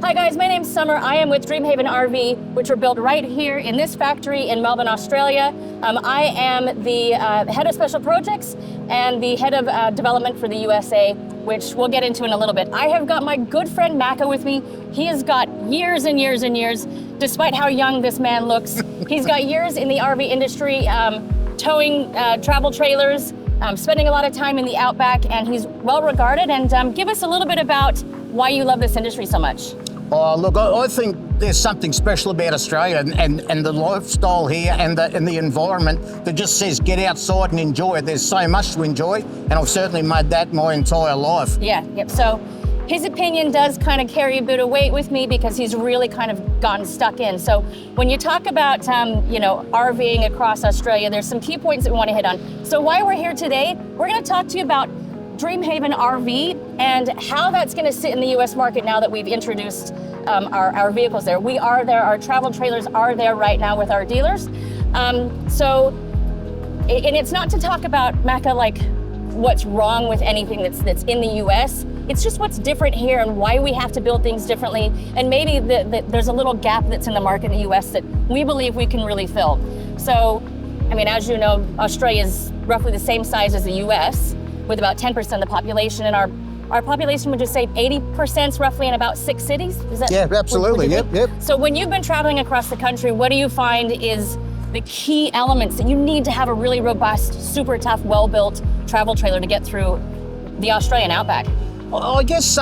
Hi guys, my name's Summer. I am with Dreamhaven RV, which are built right here in this factory in Melbourne, Australia. I am the head of special projects and the head of development for the USA, which we'll get into in a little bit. I have got my good friend Macca with me. He has got years and years and years, despite how young this man looks. He's got years in the RV industry, towing travel trailers, spending a lot of time in the Outback, and he's well regarded. And give us a little bit about why you love this industry so much. Oh, look, I think there's something special about Australia and the lifestyle here and the environment that just says get outside and enjoy it. There's so much to enjoy, and I've certainly made that my entire life. Yeah, yep. So his opinion does kind of carry a bit of weight with me because he's really kind of gotten stuck in. So when you talk about, RVing across Australia, there's some key points that we want to hit on. So why we're here today, we're going to talk to you about Dreamhaven RV and how that's going to sit in the U.S. market now that we've introduced our vehicles there. We are there, our travel trailers are there right now with our dealers. And it's not to talk about, Macca, like what's wrong with anything that's in the U.S. It's just what's different here and why we have to build things differently. And maybe there's a little gap that's in the market in the U.S. that we believe we can really fill. So, I mean, as you know, Australia is roughly the same size as the U.S., with about 10% of the population, and our population would just say 80% roughly in about 6 cities. Is that? Yeah, absolutely. Yep. So when you've been traveling across the country, what do you find is the key elements that you need to have a really robust, super tough, well-built travel trailer to get through the Australian Outback? I guess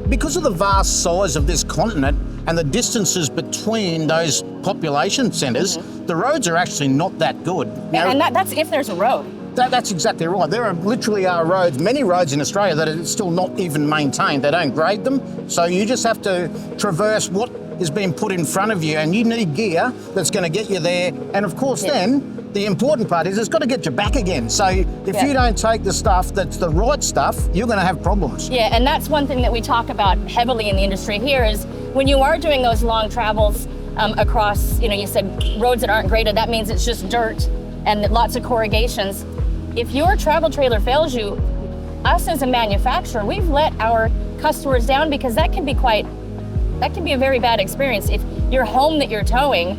because of the vast size of this continent and the distances between those population centres, the roads are actually not that good. And that's if there's a road. That's exactly right. There are literally roads, many roads in Australia that are still not even maintained. They don't grade them. So you just have to traverse what is being put in front of you, and you need gear that's going to get you there. And of course, then the important part is it's got to get you back again. So if you don't take the stuff that's the right stuff, you're going to have problems. Yeah, and that's one thing that we talk about heavily in the industry here is when you are doing those long travels across, you said roads that aren't graded, that means it's just dirt and lots of corrugations. If your travel trailer fails you, us as a manufacturer, we've let our customers down because that can be a very bad experience. If your home that you're towing,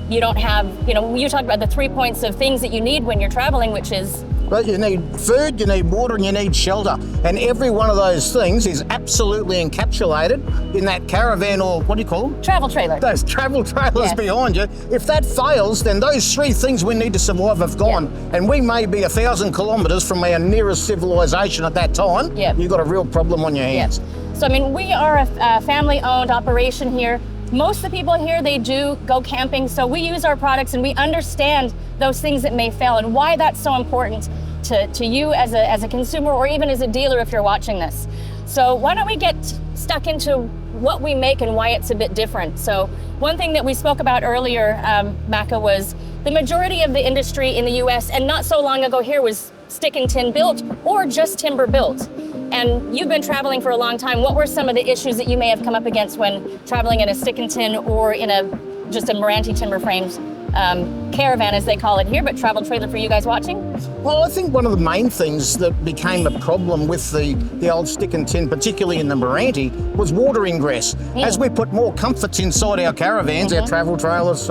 you don't have, you talked about the 3 points of things that you need when you're traveling, which is? Well, you need food, you need water, and you need shelter. And every one of those things is absolutely encapsulated in that caravan, or what do you call them? Travel trailer. Those travel trailers behind you. If that fails, then those 3 things we need to survive have gone. Yeah. And we may be 1,000 kilometres from our nearest civilization at that time. Yeah. You've got a real problem on your hands. Yeah. So, we are a family-owned operation here. Most of the people here, they do go camping, so we use our products and we understand those things that may fail and why that's so important to you as a consumer or even as a dealer if you're watching this. So why don't we get stuck into what we make and why it's a bit different. So one thing that we spoke about earlier, Macca, was the majority of the industry in the US and not so long ago here was stick and tin built or just timber built. And you've been traveling for a long time. What were some of the issues that you may have come up against when traveling in a stick and tin or in just a Meranti timber framed caravan, as they call it here, but travel trailer for you guys watching? Well, I think one of the main things that became a problem with the old stick and tin, particularly in the Meranti, was water ingress. As we put more comforts inside our caravans, our travel trailers,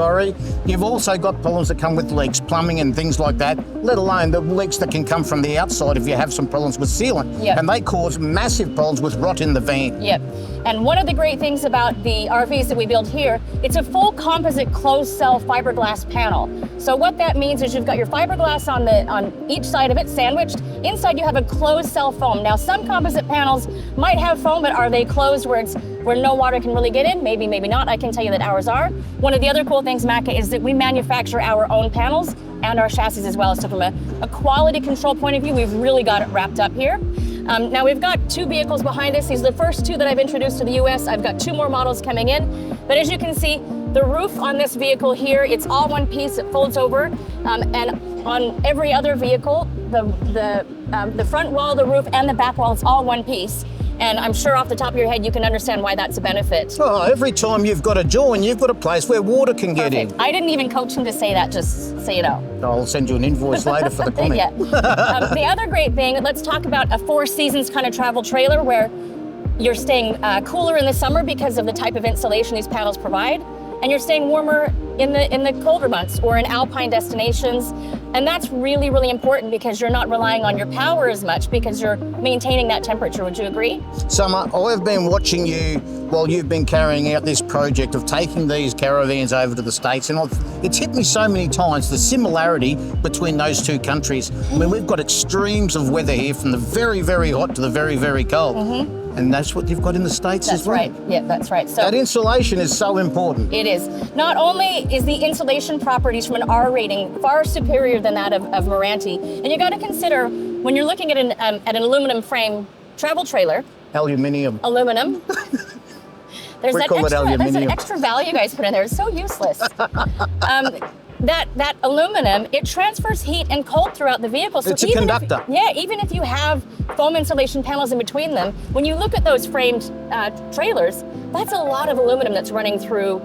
you've also got problems that come with leaks, plumbing and things like that, let alone the leaks that can come from the outside if you have some problems with sealant. Yep. And they cause massive problems with rot in the van. Yep. And one of the great things about the RVs that we build here, it's a full composite closed cell fiberglass panel. So what that means is you've got your fiberglass on each side of it sandwiched. Inside you have a closed cell foam. Now some composite panels might have foam, but are they closed where no water can really get in? Maybe, maybe not. I can tell you that ours are. One of the other cool things, Macca, is that we manufacture our own panels and our chassis as well. So from a quality control point of view, we've really got it wrapped up here. Now we've got 2 vehicles behind us. These are the first 2 that I've introduced to the US. I've got 2 more models coming in. But as you can see, the roof on this vehicle here, it's all one piece. It folds over. And on every other vehicle, the front wall, the roof, and the back wall, it's all one piece. And I'm sure off the top of your head, you can understand why that's a benefit. Oh, every time you've got a join, you've got a place where water can get in. I didn't even coach him to say that, just so you know. I'll send you an invoice later for the comment. Yeah. The other great thing, let's talk about a 4 seasons kind of travel trailer where You're staying cooler in the summer because of the type of insulation these panels provide, and you're staying warmer in the colder months or in alpine destinations. And that's really, really important because you're not relying on your power as much because you're maintaining that temperature. Would you agree? Summer, I've been watching you while you've been carrying out this project of taking these caravans over to the States, and it's hit me so many times, the similarity between those two countries. I mean, we've got extremes of weather here, from the very, very hot to the very, very cold. And that's what you've got in the States as well. That's right. Yeah, that's right. So that insulation is so important. it is. Not only is the insulation properties from an R rating far superior than that of Meranti, and you got to consider when you're looking at an aluminum frame travel trailer. Aluminium. Aluminum. There's We that call it extra. There's aluminium. an extra value you guys put in there. It's so useless. That aluminum, it transfers heat and cold throughout the vehicle. So It's a even conductor. even if you have foam insulation panels in between them, when you look at those framed trailers, that's a lot of aluminum that's running through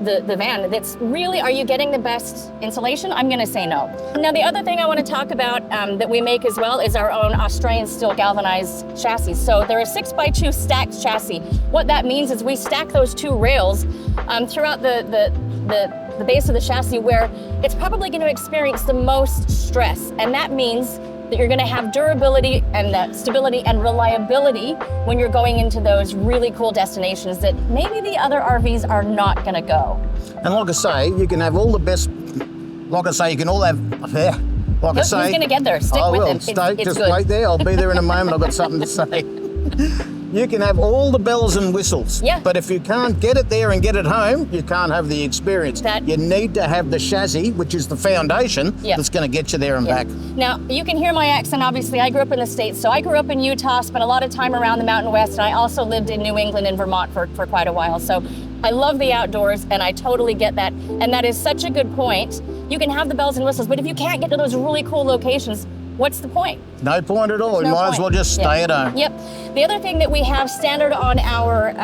the van. That's really, are you getting the best insulation? I'm going to say no. Now, the other thing I want to talk about that we make as well is our own Australian steel galvanized chassis. So they're a 6x2 stacked chassis. What that means is we stack those two rails throughout the base of the chassis where it's probably going to experience the most stress. And that means that you're going to have durability and stability and reliability when you're going into those really cool destinations that maybe the other RVs are not going to go. And like I say, you can have all the best, like I say, you can all have, like I Who's say. going to get there? Stick I with will. him. Stay, It's just good. wait there. I'll be there in a moment. I've got something to say. You can have all the bells and whistles, Yeah. but if you can't get it there and get it home, you can't have the experience. You need to have the chassis, which is the foundation, that's going to get you there and back. Now, you can hear my accent. Obviously, I grew up in the States. So I grew up in Utah, spent a lot of time around the Mountain West, and I also lived in New England and Vermont for quite a while. So I love the outdoors, and I totally get that. And that is such a good point. You can have the bells and whistles, but if you can't get to those really cool locations, what's the point? No point at all. You might as well just stay at home. Yep. The other thing that we have standard on our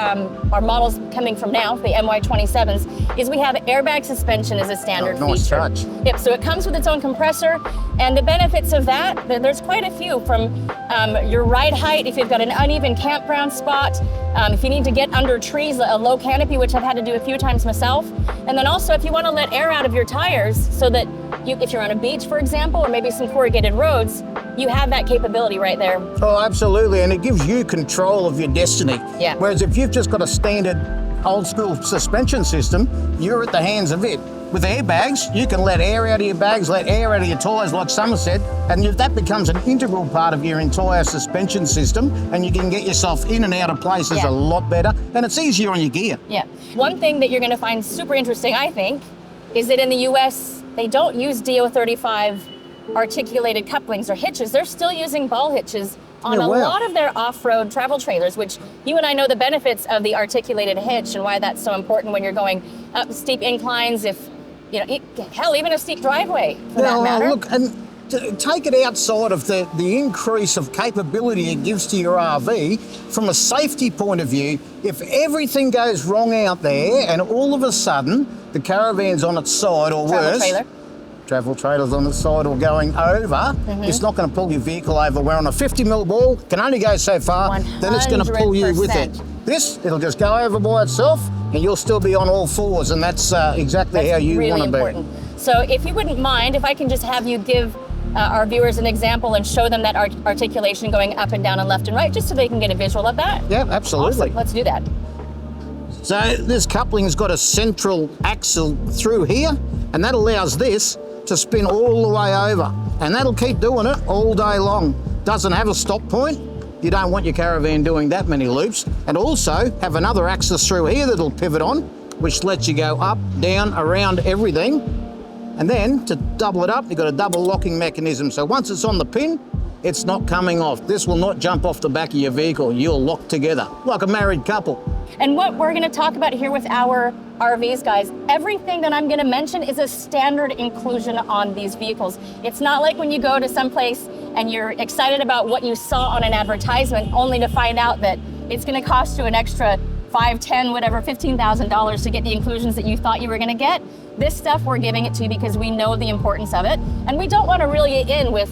models coming from now, the MY27s, is we have airbag suspension as a standard nice feature. touch. Yep. So it comes with its own compressor, and the benefits of that, there's quite a few, from your ride height, if you've got an uneven campground spot, if you need to get under trees, a low canopy, which I've had to do a few times myself, and then also if you want to let air out of your tires so that if you're on a beach, for example, or maybe some corrugated roads, you have that capability right there. Oh, absolutely, and it gives you control of your destiny. Yeah. Whereas if you've just got a standard old school suspension system, you're at the hands of it. With airbags, you can let air out of your bags, let air out of your tyres, like Summer said, and if that becomes an integral part of your entire suspension system, and you can get yourself in and out of places a lot better, and it's easier on your gear. Yeah. One thing that you're going to find super interesting, I think, is that in the US, they don't use DO35 articulated couplings or hitches. They're still using ball hitches on a lot of their off-road travel trailers, which you and I know the benefits of the articulated hitch and why that's so important when you're going up steep inclines, if, you know, hell, even a steep driveway for that matter. Look, and take it outside of the increase of capability it gives to your RV, from a safety point of view, if everything goes wrong out there and all of a sudden the caravan's on its side or worse, travel trailers on the side or going over, it's not going to pull your vehicle over. Where on a 50mm ball, can only go so far, then it's going to pull you with it. This, it'll just go over by itself and you'll still be on all fours, and that's exactly how you want to be. So if you wouldn't mind, if I can just have you give our viewers an example and show them that articulation going up and down and left and right, just so they can get a visual of that. Yeah, absolutely. Awesome. Let's do that. So this coupling's got a central axle through here, and that allows this to spin all the way over, and that'll keep doing it all day long. Doesn't have a stop point. You don't want your caravan doing that many loops. And also have another axis through here that'll pivot on, which lets you go up, down, around everything. And then to double it up, you've got a double locking mechanism. So once it's on the pin, it's not coming off. This will not jump off the back of your vehicle. You'll lock together like a married couple. And what we're going to talk about here with our RVs, guys, everything that I'm going to mention is a standard inclusion on these vehicles. It's not like when you go to some place and you're excited about what you saw on an advertisement, only to find out that it's going to cost you an extra $5, $10, whatever, $15,000 to get the inclusions that you thought you were going to get. This stuff, we're giving it to you because we know the importance of it, and we don't want to reel you in with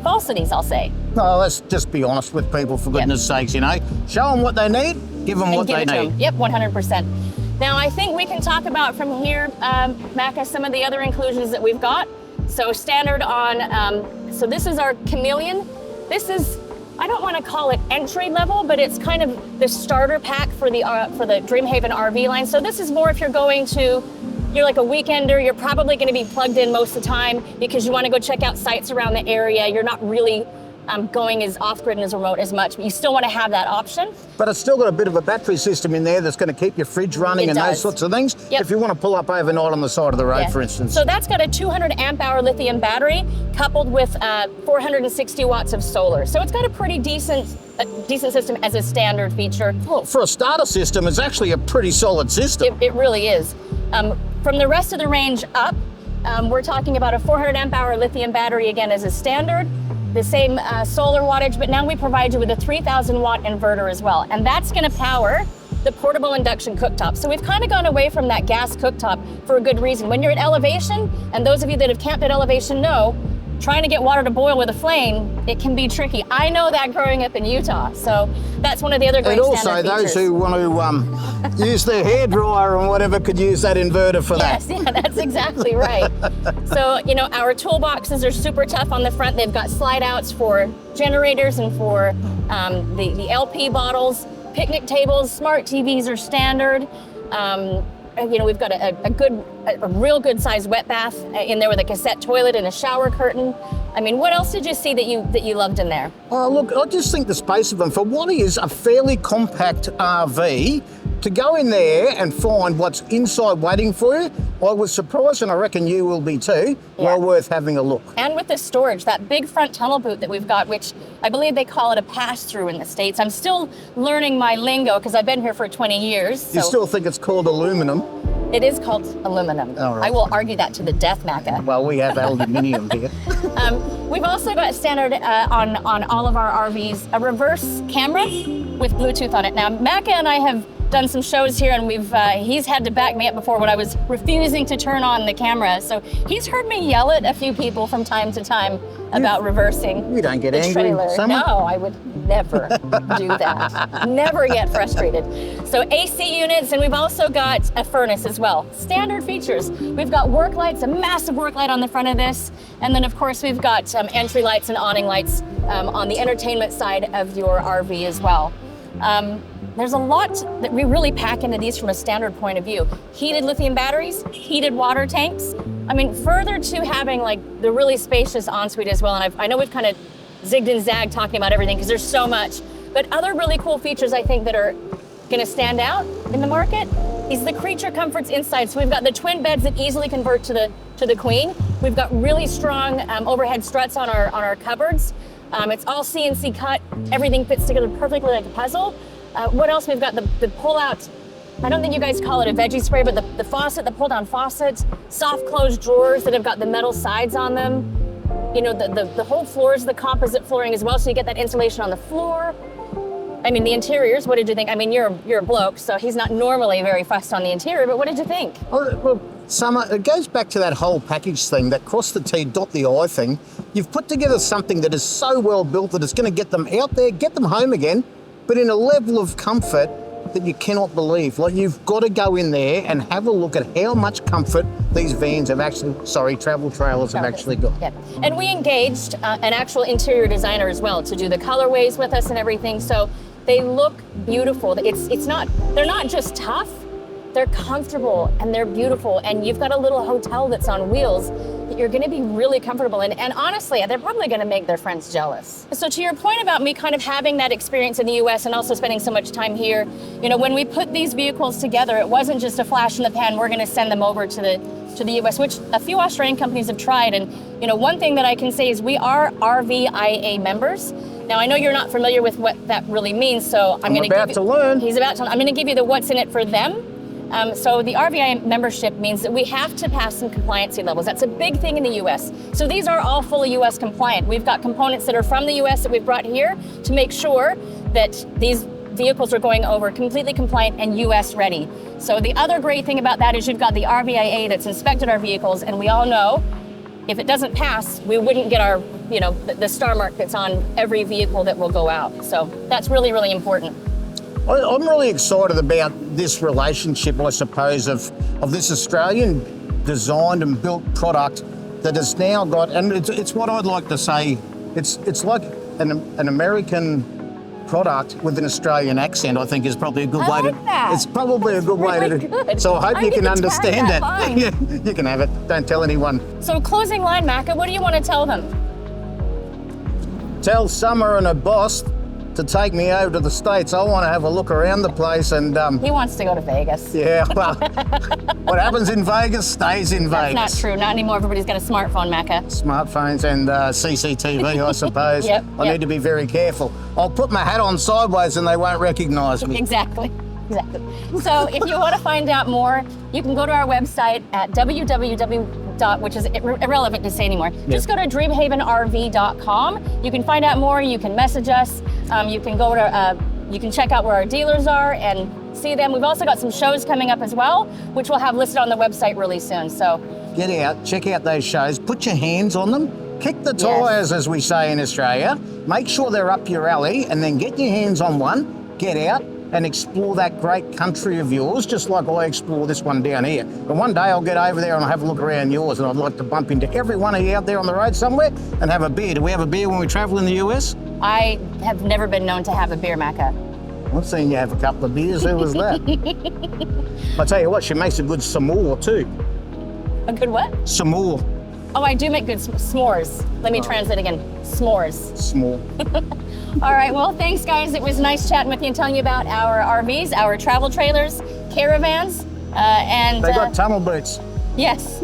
falsities, I'll say. No, let's just be honest with people, for goodness sakes, you know. Show them what they need, give them what they need. Yep, 100%. Now, I think we can talk about from here, Macca, some of the other inclusions that we've got. So standard on, so this is our Chameleon. This is, I don't want to call it entry level, but it's kind of the starter pack for the Dreamhaven RV line. So this is more if you're going to, you're like a weekender, you're probably going to be plugged in most of the time because you want to go check out sites around the area. You're not really going as off-grid and as remote as much, but you still want to have that option. But it's still got a bit of a battery system in there that's going to keep your fridge running and those sorts of things. Yep. If you want to pull up overnight on the side of the road, for instance. So that's got a 200 amp hour lithium battery coupled with 460 watts of solar. So it's got a pretty decent system as a standard feature. Well, for a starter system, it's actually a pretty solid system. It really is. From the rest of the range up, we're talking about a 400 amp hour lithium battery again as a standard. The same solar wattage, but now we provide you with a 3,000 watt inverter as well. And that's gonna power the portable induction cooktop. So we've kind of gone away from that gas cooktop for a good reason. When you're at elevation, and those of you that have camped at elevation know, trying to get water to boil with a flame, it can be tricky. I know that growing up in Utah. So that's one of the other great standard features. And also those who want to use their hairdryer and whatever could use that inverter for that. Yes, yeah, that's exactly right. So, you know, our toolboxes are super tough on the front. They've got slide outs for generators and for the LP bottles. Picnic tables, smart TVs are standard. You know, we've got a real good sized wet bath in there with a cassette toilet and a shower curtain. I mean, what else did you see that you loved in there? Oh, look, I just think the space of them, for what is a fairly compact RV, to go in there and find what's inside waiting for you, I was surprised, and I reckon you will be too. Yeah. Well worth having a look. And with the storage, that big front tunnel boot that we've got, which I believe they call it a pass-through in the States. I'm still learning my lingo because I've been here for 20 years. So. You still think it's called aluminum? It is called aluminum. All right. I will argue that to the death, Macca. Well, we have aluminium here. We've also got standard on all of our RVs, a reverse camera with Bluetooth on it. Now, Macca and I have done some shows here, and he's had to back me up before when I was refusing to turn on the camera. So he's heard me yell at a few people from time to time about reversing. You don't get the angry, trailer. Summer? No, I would never do that. Never get frustrated. So AC units, and we've also got a furnace as well. Standard features. We've got work lights, a massive work light on the front of this, and then of course we've got entry lights and awning lights on the entertainment side of your RV as well. There's a lot that we really pack into these from a standard point of view. Heated lithium batteries, heated water tanks. I mean, further to having like the really spacious ensuite as well. And I know we've kind of zigged and zagged talking about everything because there's so much, but other really cool features I think that are gonna stand out in the market is the creature comforts inside. So we've got the twin beds that easily convert to the queen. We've got really strong overhead struts on our cupboards. It's all CNC cut. Everything fits together perfectly like a puzzle. What else? We've got the pull-out, I don't think you guys call it a veggie spray, but the faucet, the pull-down faucet, soft closed drawers that have got the metal sides on them. You know, the whole floor is the composite flooring as well, so you get that insulation on the floor. I mean, the interiors, what did you think? I mean, you're a bloke, so he's not normally very fussed on the interior, but what did you think? Well, Summer, it goes back to that whole package thing, that cross the T, dot the I thing. You've put together something that is so well built that it's going to get them out there, get them home again, but in a level of comfort that you cannot believe. Like, you've got to go in there and have a look at how much comfort these vans have actually, travel trailers have actually got. Yeah, and we engaged an actual interior designer as well to do the colorways with us and everything, so they look beautiful. They're not just tough, they're comfortable and they're beautiful, and you've got a little hotel that's on wheels that you're gonna be really comfortable in, and honestly, they're probably gonna make their friends jealous. So to your point about me kind of having that experience in the US and also spending so much time here, you know, when we put these vehicles together, it wasn't just a flash in the pan, we're gonna send them over to the US, which a few Australian companies have tried, and you know, one thing that I can say is we are RVIA members. Now, I know you're not familiar with what that really means, so I'm about to learn. He's about to learn. I'm gonna give you the what's in it for them. So the RVI membership means that we have to pass some compliancy levels. That's a big thing in the US. So these are all fully US compliant. We've got components that are from the US that we've brought here to make sure that these vehicles are going over completely compliant and US ready. So the other great thing about that is you've got the RVIA that's inspected our vehicles, and we all know if it doesn't pass, we wouldn't get our you know, the star mark that's on every vehicle that will go out. So that's really, really important. I'm really excited about this relationship, I suppose, of this Australian designed and built product that has now got, and it's what I'd like to say, it's like an American product with an Australian accent. I think is probably a good way like that. It's probably a good way really to. good. So I hope you can understand that. Fine. Yeah, you can have it. Don't tell anyone. So closing line, Macca, what do you want to tell them? Tell Summer and her boss to take me over to the States. I want to have a look around the place and. He wants to go to Vegas. Yeah, well, what happens in Vegas stays in That's Vegas. not true. Not anymore. Everybody's got a smartphone, Macca. Smartphones and CCTV, I suppose. Yep, I need to be very careful. I'll put my hat on sideways and they won't recognise me. Exactly. So if you want to find out more, you can go to our website at which is irrelevant to say anymore. Just go to dreamhavenrv.com. You can find out more. You can message us. You can go to, you can check out where our dealers are and see them. We've also got some shows coming up as well, which we'll have listed on the website really soon. So get out, check out those shows, put your hands on them, kick the tyres, as we say in Australia. Make sure they're up your alley, and then get your hands on one, get out, and explore that great country of yours, just like I explore this one down here. But one day I'll get over there and I'll have a look around yours, and I'd like to bump into every one of you out there on the road somewhere and have a beer. Do we have a beer when we travel in the US? I have never been known to have a beer, Macca. I've seen you have a couple of beers. Who was that? I tell you what, she makes a good s'more too. A good what? S'more. Oh, I do make good s'mores. Let me translate again. S'mores. S'more. All right, well, thanks, guys. It was nice chatting with you and telling you about our RVs, our travel trailers, caravans, and... They got tunnel boots. Yes.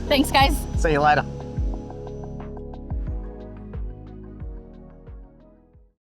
Thanks, guys. See you later.